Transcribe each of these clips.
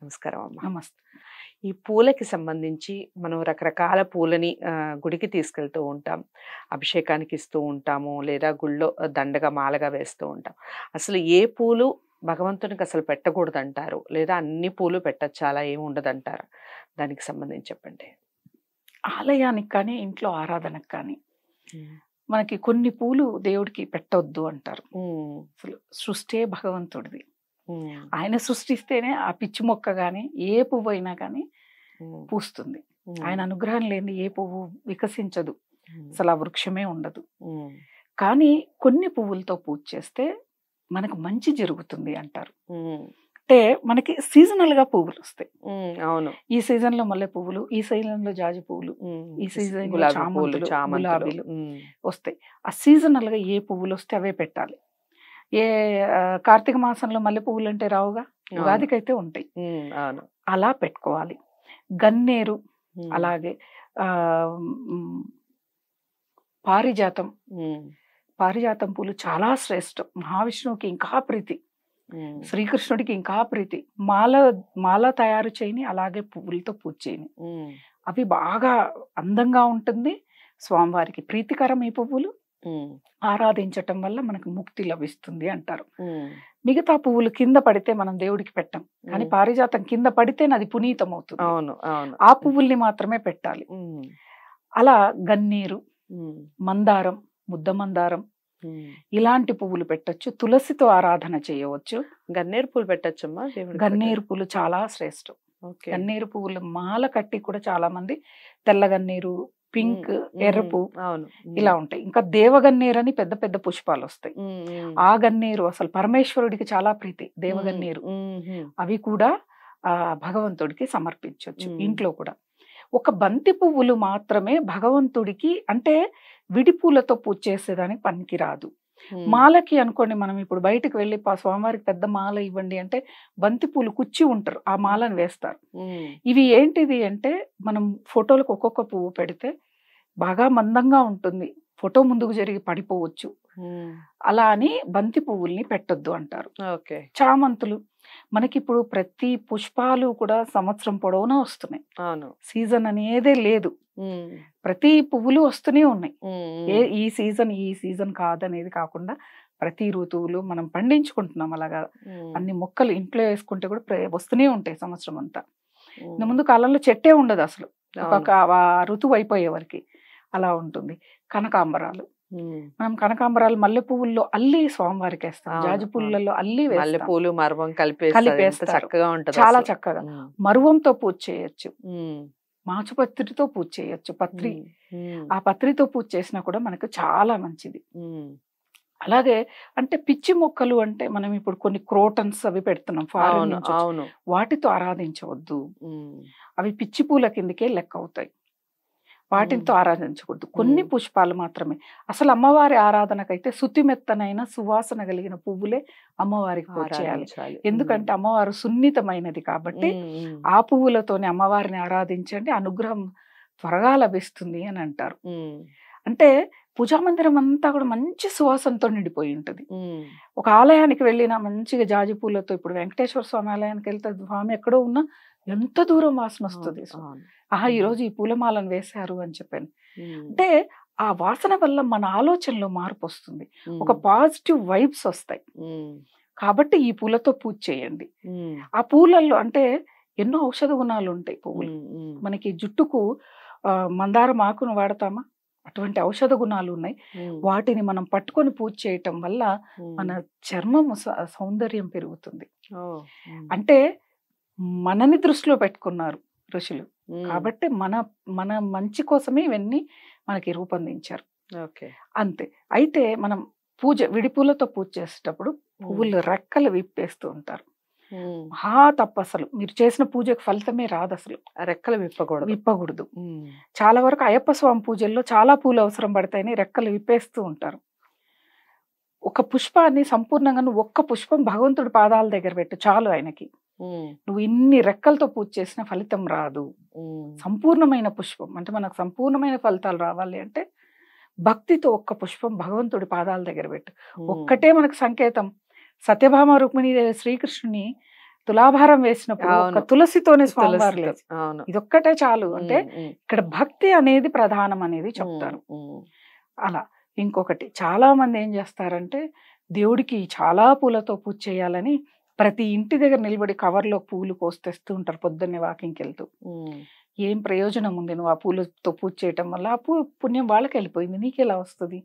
నమస్కారం అమ్మ. నమస్తే. ఈ పూలకి సంబంధించి మనం రకరకాల పూలని గుడికి తీసుకెళ్తూ ఉంటాం. అభిషేకానికి ఇస్తూ ఉంటాము. లేదా గుళ్ళో దండగా, మాలగా వేస్తూ ఉంటాం. అసలు ఏ పూలు భగవంతునికి అసలు పెట్టకూడదంటారు? లేదా అన్ని పూలు పెట్టచ్చా? అలా ఏమి ఉండదంటారా? దానికి సంబంధించి చెప్పండి. ఆలయానికి కానీ, ఇంట్లో ఆరాధనకు కానీ హ్మ్. మనకి కొన్ని పూలు దేవుడికి పెట్టొద్దు అంటారు. హ్మ్. అసలు సృష్టే భగవంతుడిది. హ్మ్. ఆయన సృష్టిస్తేనే ఆ పిచ్చి మొక్క గాని, ఏ పువ్వైనా కానీ హ్మ్. పూస్తుంది. హ్మ్. ఆయన అనుగ్రహం లేనిదే ఏ పువ్వు వికసించదు. హ్మ్. అసలు ఆ వృక్షమే ఉండదు. హ్మ్. కానీ కొన్ని పువ్వులతో పూజ చేస్తే మనకు మంచి జరుగుతుంది అంటారు. హ్మ్. అంటే మనకి సీజనల్‌గా పువ్వులు వస్తాయి. హ్మ్. అవును. ఈ సీజన్‌లో మల్లె పువ్వులు, ఈ సీజన్‌లో జాజి పువ్వులు, హ్మ్. ఈ సీజన్‌లో గులాబీ పూలు, చామంతులు, చామంతులు. గులాబీలు హ్మ్. వస్తాయి. ఆ సీజనల్‌గా ఏ పువ్వులొస్తే అవే పెట్టాలి. ఏ కార్తీక మాసంలో మల్లె పువ్వులంటే రావుగా. అవును. ఉగాదికైతే ఉంటాయి. హ్మ్. అవును. అలా పెట్టుకోవాలి. గన్నేరు హ్మ్. అలాగే ఆహ్, హ్మ్, పారిజాతం. హ్మ్. పారిజాతం పూలు చాలా శ్రేష్టం. మహావిష్ణువుకి ఇంకా ప్రీతి. హ్మ్. శ్రీకృష్ణుడికి ఇంకా ప్రీతి. మాల మాల తయారు చేయని, అలాగే పువ్వులతో పూజ చేయని. హ్మ్. అవి బాగా అందంగా ఉంటుంది. స్వామివారికి ప్రీతికరం ఈ పువ్వులు. హ్మ్. ఆరాధించటం వల్ల మనకు ముక్తి లభిస్తుంది అంటారు. హ్మ్. మిగతా పువ్వులు కింద పడితే మనం దేవుడికి పెట్టం. కానీ హ్మ్. పారిజాతం కింద పడితేనే అది పునీతమవుతుంది. అవును. అవును. ఆ పువ్వుల్ని మాత్రమే పెట్టాలి. హ్మ్. అలా గన్నేరు, హ్మ్. మందారం, ముద్ద మందారం హ్మ్. ఇలాంటి పువ్వులు పెట్టొచ్చు. తులసితో ఆరాధన చేయవచ్చు. గన్నేరు పూలు పెట్టొచ్చమ్మా దేవుడికి గన్నేరు పూలు చాలా శ్రేష్టం. ఓకే. గన్నేరు పువ్వులు మాల కట్టి కూడా చాలా మంది తెల్ల గన్నేరు, పింక్, ఎరుపు అవును. ఇలా ఉంటాయి. ఇంకా దేవగన్నేరు అని పెద్ద పెద్ద పుష్పాలొస్తాయి. హ్మ్. హ్మ్. ఆ గన్నేరు అసలు పరమేశ్వరుడికి చాలా ప్రీతి. దేవగన్నేరు. హుహు. అవి కూడా భగవంతుడికి సమర్పించొచ్చు హ్మ్. ఇంట్లో కూడా. ఒక బంతి పువ్వులు మాత్రమే భగవంతుడికి అంటే విడి పూలతో పూజ చేసేదానికి పనికిరాదు. హ్మ్. మాలకి అనుకోండి మనం ఇప్పుడు బయటకి వెళ్ళి స్వామివారికి పెద్ద మాల ఇవ్వండి అంటే బంతి పూలు కుచ్చి ఉంటారు. ఆ మాలను వేస్తారు. హ్మ్. ఇవి ఏంటిది అంటే మనం ఫోటోలకు ఒక్కొక్క పువ్వు పెడితే బాగా మందంగా ఉంటుంది. ఫోటో ముందుకు జరిగి పడిపోవచ్చు. హ్మ్. అలా అని బంతి పువ్వుల్ని పెట్టొద్దు అంటారు. ఓకే. చామంతులు మనకిప్పుడు ప్రతి పుష్పాలు కూడా సంవత్సరం పొడవునా వస్తున్నాయి. అవును. సీజన్ అనేదే లేదు. హ్మ్. ప్రతి పువ్వులు వస్తూనే ఉన్నాయి. హ్మ్. ఈ సీజన్ కాదనేది కాకుండా ప్రతి ఋతువులు మనం పండించుకుంటున్నాం అలాగా. హ్మ్. అన్ని మొక్కలు ఇంట్లో వేసుకుంటే కూడా వస్తూనే ఉంటాయి సంవత్సరం అంతా. హ్మ్. ముందు కాలంలో చెట్టే ఉండదు అసలు. అవును. ఆ ఋతువు అయిపోయే వరకి అలా ఉంటుంది. కనకాంబరాలు. హ్మ్. మనం కనకాంబరాలు మల్లె పువ్వుల్లో అల్లి స్వామివారికి వేస్తాం. అవును. జాజి అవును. పూలలో అల్లి వేస్తాం. మల్లెపూలు, మరవం కలిపేస్తే ఎంత కలిపేస్తారు. చక్కగా ఉంటదో చాలా అసలు. చక్కగా. హ్మ్. మరువంతో పూజ చేయొచ్చు. హ్మ్. మాచుపత్రితో పూజ చేయొచ్చు. పత్రి. హ్మ్. హ్మ్. ఆ పత్రితో పూజ చేసినా కూడా మనకు చాలా మంచిది. హ్మ్. అలాగే అంటే పిచ్చి మొక్కలు అంటే మనం ఇప్పుడు కొన్ని క్రోటన్స్ అవి పెడుతున్నాం ఫారెన్ అవును. నుంచి వచ్చి. అవును. వాటితో ఆరాధించవద్దు. హ్మ్. అవి పిచ్చి పూల కిందకే లెక్క అవుతాయి. వాటితో హ్మ్. ఆరాధించకూడదు. కొన్ని హ్మ్. పుష్పాలు మాత్రమే. అసలు అమ్మవారి ఆరాధనకైతే శుతిమెత్తనైన సువాసన కలిగిన పువ్వులే అమ్మవారికి పూజ చేయాలి. ఆరాధించాలి. ఎందుకంటే అమ్మవారు సున్నితమైనది కాబట్టి హ్మ్. హ్మ్. ఆ పువ్వులతోనే అమ్మవారిని ఆరాధించండి. అనుగ్రహం త్వరగా లభిస్తుంది అని అంటారు. హ్మ్. అంటే పూజా మందిరం అంతా కూడా మంచి సువాసనతో నిండిపోయి ఉంటది. హ్మ్. ఒక ఆలయానికి వెళ్ళినా మంచిగా జాజి పూలతో ఇప్పుడు వెంకటేశ్వర స్వామి ఆలయానికి వెళ్తే స్వామి ఎక్కడో ఉన్నా ఎంత దూరం వాసన అవును. వస్తది. అవును. ఆహా! హ్మ్. ఈరోజు ఈ పూలమాలను వేశారు అని చెప్పాను. హ్మ్. అంటే ఆ వాసన వల్ల మన ఆలోచనలో మార్పొస్తుంది. ఒక హ్మ్. పాజిటివ్ వైబ్స్ వస్తాయి. హ్మ్. కాబట్టి ఈ పూలతో పూజ చేయండి. హ్మ్. ఆ పూలల్లో అంటే ఎన్నో ఔషధ గుణాలుంటాయి పువ్వులు. హ్మ్. హ్మ్. మనకి జుట్టుకు మందారం ఆకును వాడతామా? అటువంటి ఔషధ గుణాలున్నాయి. హ్మ్. వాటిని మనం పట్టుకొని పూజ చేయటం వల్ల మన హ్మ్. చర్మము సౌందర్యం పెరుగుతుంది. ఓహ్! హ్మ్. అంటే మనని దృష్టిలో పెట్టుకున్నారు ఋషులు. హ్మ్. కాబట్టి మన మన మంచి కోసమే ఇవన్నీ మనకి రూపొందించారు. ఓకే. అంతే. అయితే మనం విడి పూలతో పూజ చేసేటప్పుడు హ్మ్. పువ్వులు రెక్కలు విప్పేస్తూ ఉంటారు. హ్మ్. తప్పసలు. మీరు చేసిన పూజకి ఫలితమే రాదసలు. రెక్కలు విప్పకూడదు. విప్పకూడదు. హ్మ్. చాలా వరకు అయ్యప్ప స్వామి పూజల్లో చాలా పూలు అవసరం పడతాయని రెక్కలు విప్పేస్తూ ఉంటారు. ఒక పుష్పాన్ని సంపూర్ణంగా నువ్వు ఒక్క పుష్పం భగవంతుడి పాదాల దగ్గర పెట్టు చాలు ఆయనకి. హ్మ్. నువ్వు ఇన్ని రెక్కలతో పూజ చేసినా ఫలితం రాదు. హ్మ్. సంపూర్ణమైన పుష్పం అంటే మనకు సంపూర్ణమైన ఫలితాలు రావాలి అంటే భక్తితో ఒక్క పుష్పం భగవంతుడి పాదాల దగ్గర పెట్టు. హ్మ్. ఒక్కటే మనకు సంకేతం. సత్యభామ రుక్మిణీదేవి శ్రీకృష్ణుని తులాభారం వేసినప్పుడు ఒక అవును. తులసితోనే స్వామివారు తులసితో. లేచి అవును. ఇదొక్కటే చాలు అంటే ఉమ్. ఇక్కడ భక్తి అనేది ప్రధానం అనేది చెప్తారు. అలా ఇంకొకటి చాలా మంది ఏం చేస్తారంటే దేవుడికి చాలా పూలతో పూజ చేయాలని ప్రతి ఇంటి దగ్గర నిలబడి కవర్లో పూలు కోస్తేస్తూ ఉంటారు పొద్దున్నే వాకింగ్కి వెళ్తూ. ఏం ప్రయోజనం ఉంది నువ్వు ఆ పూలతో పూజ చేయటం వల్ల? ఆ పుణ్యం వాళ్ళకి వెళ్ళిపోయింది, నీకెలా వస్తుంది?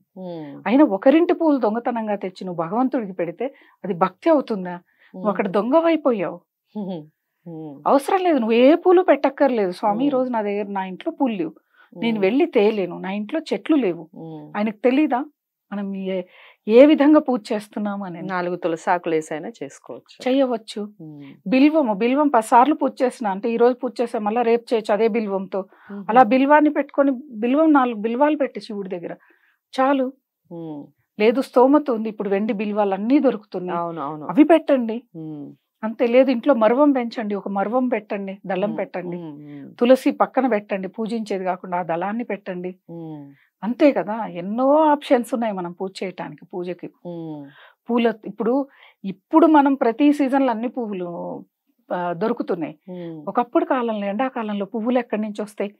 అయినా ఒకరింటి పూలు దొంగతనంగా తెచ్చి నువ్వు భగవంతుడికి పెడితే అది భక్తి అవుతుందా? నువ్వు అక్కడ దొంగవైపోయావు. అవసరం లేదు, నువ్వు ఏ పూలు పెట్టక్కర్లేదు. స్వామి ఈ రోజు నా దగ్గర నా ఇంట్లో పూలు లేవు, నేను వెళ్ళి తేలేను, నా ఇంట్లో చెట్లు లేవు. ఆయనకు తెలీదా మనం ఏ విధంగా పూజ చేస్తున్నాము అని? 4 తులసాకులు వేసైనా చేసుకోవచ్చు, చెయ్యవచ్చు. బిల్వం 10 సార్లు పూజ చేసిన అంటే ఈ రోజు పూజ చేసా మళ్ళీ రేపు చేయొచ్చు అదే బిల్వంతో. అలా బిల్వాన్ని పెట్టుకొని 4 బిల్వాలు పెట్టి శివుడి దగ్గర చాలు. లేదు స్తోమత ఉంది, ఇప్పుడు వెండి బిల్వాలు అన్నీ దొరుకుతున్నాయి, అవి పెట్టండి. అంతే. లేదు ఇంట్లో మర్వం పెంచండి, ఒక మర్వం పెట్టండి, దళం పెట్టండి, తులసి పక్కన పెట్టండి, పూజించేది కాకుండా ఆ దళాన్ని పెట్టండి. అంతే కదా, ఎన్నో ఆప్షన్స్ ఉన్నాయి మనం పూజ చేయటానికి. పూజకి పూల ఇప్పుడు మనం ప్రతి సీజన్ లో అన్ని పువ్వులు దొరుకుతున్నాయి. ఒకప్పుడు కాలంలో ఎండాకాలంలో పువ్వులు ఎక్కడి నుంచి వస్తాయి?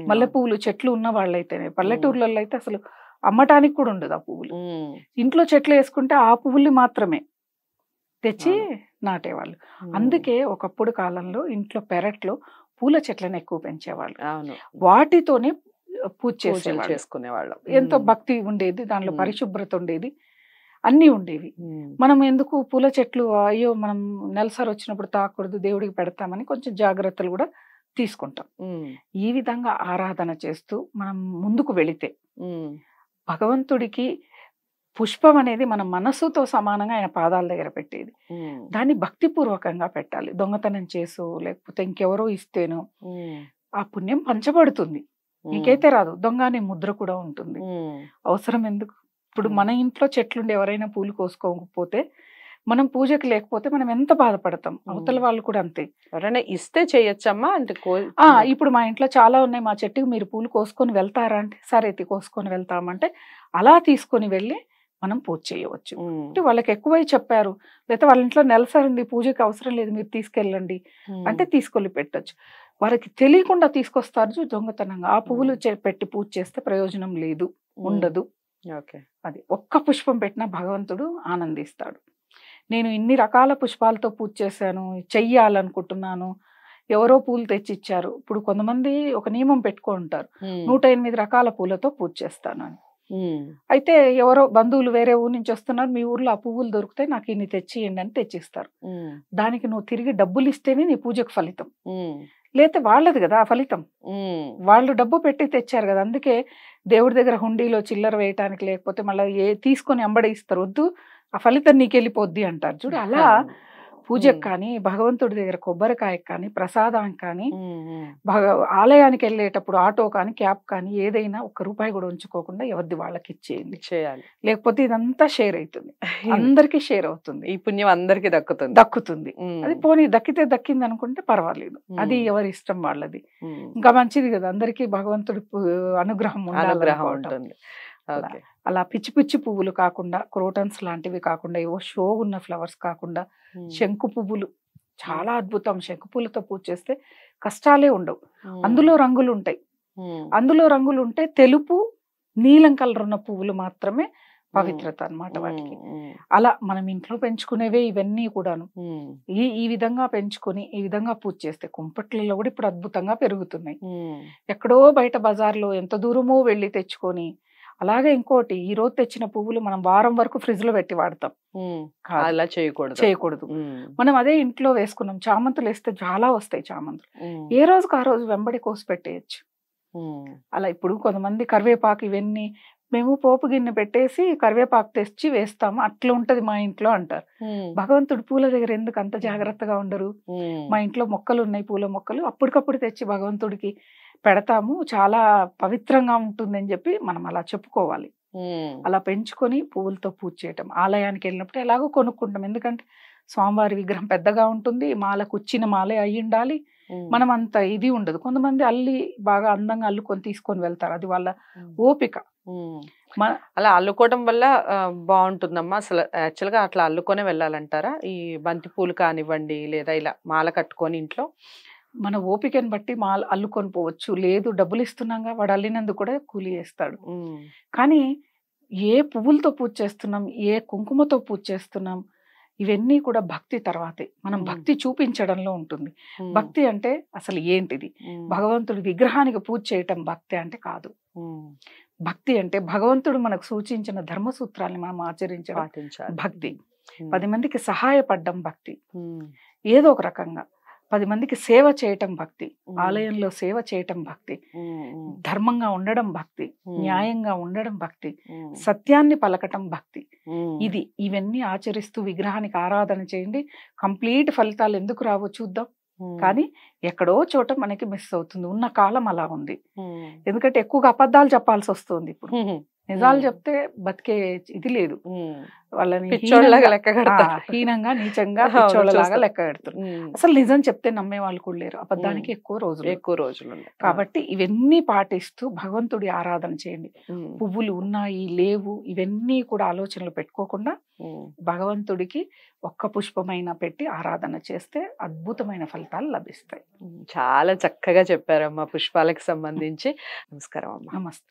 మల్లె పువ్వులు చెట్లు ఉన్న వాళ్ళైతేనే. పల్లెటూర్లలో అయితే అసలు అమ్మటానికి కూడా ఉండదు ఆ పువ్వులు. ఇంట్లో చెట్లు వేసుకుంటే ఆ పువ్వులు మాత్రమే తెచ్చి నాటేవాళ్ళు. అందుకే ఒకప్పుడు కాలంలో ఇంట్లో పెరట్లో పూల చెట్లను ఎక్కువ పెంచేవాళ్ళు, వాటితోనే పూజ చేసుకునేవాళ్ళు. ఎంతో భక్తి ఉండేది, దానిలో పరిశుభ్రత ఉండేది, అన్నీ ఉండేవి. మనం ఎందుకు పూల చెట్లు అయ్యో మనం నెలసరి వచ్చినప్పుడు తాకూడదు, దేవుడికి పెడతామని కొంచెం జాగ్రత్తలు కూడా తీసుకుంటాం. ఈ విధంగా ఆరాధన చేస్తూ మనం ముందుకు వెళితే భగవంతుడికి పుష్పం అనేది మన మనసుతో సమానంగా ఆయన పాదాల దగ్గర పెట్టేది. దాన్ని భక్తిపూర్వకంగా పెట్టాలి. దొంగతనం చేసో లేకపోతే ఇంకెవరో ఇస్తేనో ఆ పుణ్యం పంచబడుతుంది. నీకైతే రాదు, దొంగ అనే ముద్ర కూడా ఉంటుంది. అవసరం ఎందుకు? ఇప్పుడు మన ఇంట్లో చెట్లుండి ఎవరైనా పూలు కోసుకోకపోతే, మనం పూజకి లేకపోతే మనం ఎంత బాధపడతాం, అవతల వాళ్ళు కూడా అంతే. ఎవరైనా ఇస్తే చేయొచ్చమ్మా అంటే ఇప్పుడు మా ఇంట్లో చాలా ఉన్నాయి, మా చెట్టుకి మీరు పూలు కోసుకొని వెళ్తారా అంటే, సరే కోసుకొని వెళ్తామంటే అలా తీసుకొని వెళ్ళి మనం పూజ చేయవచ్చు. అంటే వాళ్ళకి ఎక్కువై చెప్పారు, లేకపోతే వాళ్ళ ఇంట్లో నెలసరి ఉంది పూజకి అవసరం లేదు మీరు తీసుకెళ్ళండి అంటే తీసుకెళ్ళి పెట్టచ్చు. వారికి తెలియకుండా తీసుకొస్తారు దొంగతనంగా. ఆ పువ్వులు పెట్టి పూజ చేస్తే ప్రయోజనం లేదు, ఉండదు. అది ఒక్క పుష్పం పెట్టినా భగవంతుడు ఆనందిస్తాడు. నేను ఇన్ని రకాల పుష్పాలతో పూజ చేశాను, చెయ్యాలనుకుంటున్నాను, ఎవరో పూలు తెచ్చిచ్చారు. ఇప్పుడు కొంతమంది ఒక నియమం పెట్టుకుంటారు, 108 రకాల పూలతో పూజ చేస్తాను అని. అయితే ఎవరో బంధువులు వేరే ఊరు నుంచి వస్తున్నారు, మీ ఊర్లో ఆ పువ్వులు దొరుకుతాయి నాకు ఇన్ని తెచ్చియండి అని తెచ్చిస్తారు. దానికి నువ్వు తిరిగి డబ్బులు ఇస్తేనే నీ పూజకు ఫలితం, లేకపోతే వాళ్ళది కదా ఆ ఫలితం. వాళ్ళు డబ్బు పెట్టి తెచ్చారు కదా, అందుకే దేవుడి దగ్గర హుండీలో చిల్లర వేయటానికి లేకపోతే మళ్ళీ తీసుకొని అంబడి ఇస్తారు, వద్దు ఆ ఫలితం నీకు వెళ్ళిపోద్ది అంటారు చూడు. అలా పూజకు కానీ భగవంతుడి దగ్గర కొబ్బరికాయకు కానీ ప్రసాదానికి కానీ ఆలయానికి వెళ్ళేటప్పుడు ఆటో కానీ క్యాబ్ కానీ ఏదైనా ₹1 కూడా ఉంచుకోకుండా ఎవరిది వాళ్ళకి ఇచ్చేయాలి. లేకపోతే ఇదంతా షేర్ అవుతుంది, అందరికి షేర్ అవుతుంది, ఈ పుణ్యం అందరికి దక్కుతుంది. అది పోనీ దక్కింది అనుకుంటే పర్వాలేదు, అది ఎవరి ఇష్టం వాళ్ళది. ఇంకా మంచిది కదా, అందరికి భగవంతుడి అనుగ్రహం ఉంటుంది. అలా పిచ్చి పిచ్చి పువ్వులు కాకుండా, క్రోటన్స్ లాంటివి కాకుండా, ఏవో షో ఉన్న ఫ్లవర్స్ కాకుండా, శంకు పువ్వులు చాలా అద్భుతం. శంకు పువ్వులతో పూజ చేస్తే కష్టాలే ఉండవు. అందులో రంగులు ఉంటే తెలుపు నీలం కలర్ ఉన్న పువ్వులు మాత్రమే పవిత్రత అన్నమాట వాటికి. అలా మనం ఇంట్లో పెంచుకునేవే ఇవన్నీ కూడాను. ఈ విధంగా పెంచుకొని ఈ విధంగా పూజ చేస్తే కుంపట్లలో కూడా ఇప్పుడు అద్భుతంగా పెరుగుతున్నాయి. ఎక్కడో బయట బజార్లో ఎంత దూరమో వెళ్ళి తెచ్చుకొని. అలాగే ఇంకోటి, ఈ రోజు తెచ్చిన పువ్వులు మనం వారం వరకు ఫ్రిడ్జ్ లో పెట్టి వాడతాం, అలా చేయకూడదు. మనం అదే ఇంట్లో వేసుకున్నాం, చామంతులు వేస్తే చాలా వస్తాయి చామంతులు, ఏ రోజుకు ఆ రోజు వెంబడి కోసి పెట్టేయచ్చు. అలా ఇప్పుడు కొంతమంది కరివేపాకు ఇవన్నీ మేము పోపు గిన్నె పెట్టేసి కరివేపాకు తెచ్చి వేస్తాము, అట్లా ఉంటది మా ఇంట్లో అంటారు. భగవంతుడు పూల దగ్గర ఎందుకు అంత జాగ్రత్తగా ఉండరు? మా ఇంట్లో మొక్కలు ఉన్నాయి, పూల మొక్కలు, అప్పటికప్పుడు తెచ్చి భగవంతుడికి పెడతాము, చాలా పవిత్రంగా ఉంటుందని చెప్పి మనం అలా చెప్పుకోవాలి. అలా పెంచుకొని పువ్వులతో పూజ చేయటం. ఆలయానికి వెళ్ళినప్పుడు ఎలాగో కొనుక్కుంటాం, ఎందుకంటే స్వామివారి విగ్రహం పెద్దగా ఉంటుంది, మాల కుచ్చిన మాలే అయి ఉండాలి, మనం అంత ఇది ఉండదు. కొంతమంది బాగా అందంగా అల్లుకొని తీసుకొని వెళ్తారు, అది వాళ్ళ ఓపిక. మన అలా అల్లుకోవడం వల్ల బాగుంటుందమ్మా. అసలు యాక్చువల్గా అట్లా అల్లుకొనే వెళ్ళాలంటారా? ఈ బంతి పూలు కానివ్వండి, లేదా ఇలా మాల కట్టుకొని ఇంట్లో. మన ఓపికని బట్టి అల్లుకొని పోవచ్చు. లేదు డబ్బులు ఇస్తున్నాంగా, వాడు అల్లినందుకు కూడా కూలి చేస్తాడు. కానీ ఏ పువ్వులతో పూజ చేస్తున్నాం, ఏ కుంకుమతో పూజ చేస్తున్నాం, ఇవన్నీ కూడా భక్తి తర్వాతే. మనం భక్తి చూపించడంలో ఉంటుంది. భక్తి అంటే అసలు ఏంటిది? భగవంతుడి విగ్రహానికి పూజ చేయటం భక్తి అంటే కాదు. భక్తి అంటే భగవంతుడు మనకు సూచించిన ధర్మ సూత్రాల్ని మనం ఆచరించడం భక్తి. 10 మందికి సహాయపడడం భక్తి. ఏదో ఒక రకంగా 10 మందికి సేవ చేయటం భక్తి. ఆలయంలో సేవ చేయటం భక్తి. ధర్మంగా ఉండడం భక్తి. న్యాయంగా ఉండడం భక్తి. సత్యాన్ని పలకటం భక్తి. ఇవన్నీ ఆచరిస్తూ విగ్రహానికి ఆరాధన చేయండి. కంప్లీట్ ఫలితాలు ఎందుకు రావో చూద్దాం. కానీ ఎక్కడో చోట మనకి మిస్ అవుతుంది. ఉన్న కాలం అలా ఉంది. ఎందుకంటే ఎక్కువగా అబద్ధాలు చెప్పాల్సి వస్తుంది ఇప్పుడు. నిజాలు చెప్తే బతికే ఇది లేదు. వాళ్ళని హీనంగా నీచంగా పిచ్చోళ్ళలాగా లెక్క పెడతారు. అసలు నిజం చెప్తే నమ్మే వాళ్ళు కూడా లేరు. అబద్ధానికి ఎక్కువ రోజులు. కాబట్టి ఇవన్నీ పాటిస్తూ భగవంతుడి ఆరాధన చేయండి. పువ్వులు ఉన్నాయి లేవు ఇవన్నీ కూడా ఆలోచనలు పెట్టుకోకుండా భగవంతుడికి ఒక్క పుష్పమైనా పెట్టి ఆరాధన చేస్తే అద్భుతమైన ఫలితాలు లభిస్తాయి. చాలా చక్కగా చెప్పారమ్మా పుష్పాలకు సంబంధించి. నమస్కారం అమ్మా. నమస్తే.